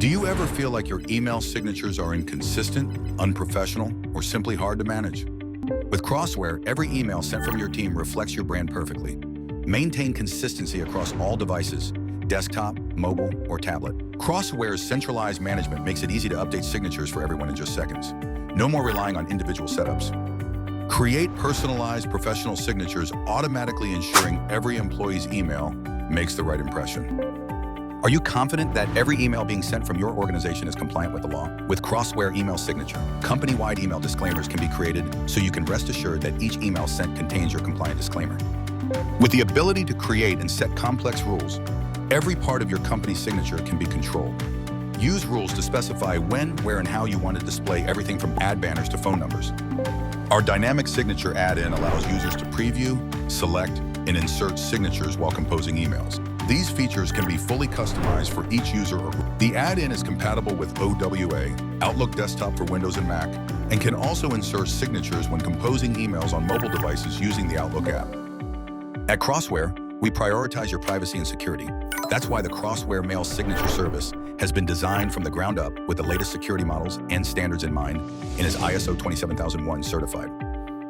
Do you ever feel like your email signatures are inconsistent, unprofessional, or simply hard to manage? With Crossware, every email sent from your team reflects your brand perfectly. Maintain consistency across all devices, desktop, mobile, or tablet. Crossware's centralized management makes it easy to update signatures for everyone in just seconds. No more relying on individual setups. Create personalized professional signatures, automatically ensuring every employee's email makes the right impression. Are you confident that every email being sent from your organization is compliant with the law? With Crossware Email Signature, company-wide email disclaimers can be created so you can rest assured that each email sent contains your compliant disclaimer. With the ability to create and set complex rules, every part of your company's signature can be controlled. Use rules to specify when, where, and how you want to display everything from ad banners to phone numbers. Our dynamic signature add-in allows users to preview, select, and insert signatures while composing emails. These features can be fully customized for each user or group. The add-in is compatible with OWA, Outlook Desktop for Windows and Mac, and can also insert signatures when composing emails on mobile devices using the Outlook app. At Crossware, we prioritize your privacy and security. That's why the Crossware Mail Signature Service has been designed from the ground up with the latest security models and standards in mind and is ISO 27001 certified.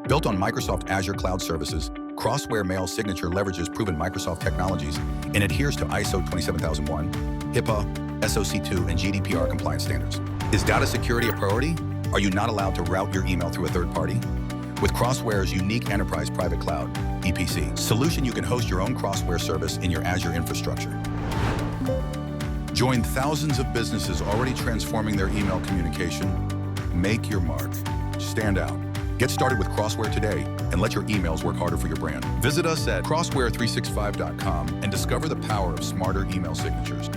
Built on Microsoft Azure Cloud Services, Crossware Mail Signature leverages proven Microsoft technologies and adheres to ISO 27001, HIPAA, SOC2, and GDPR compliance standards. Is data security a priority? Are you not allowed to route your email through a third party? With Crossware's unique Enterprise Private Cloud, EPC, solution, you can host your own Crossware service in your Azure infrastructure. Join thousands of businesses already transforming their email communication. Make your mark. Stand out. Get started with Crossware today and let your emails work harder for your brand. Visit us at crossware365.com and discover the power of smarter email signatures.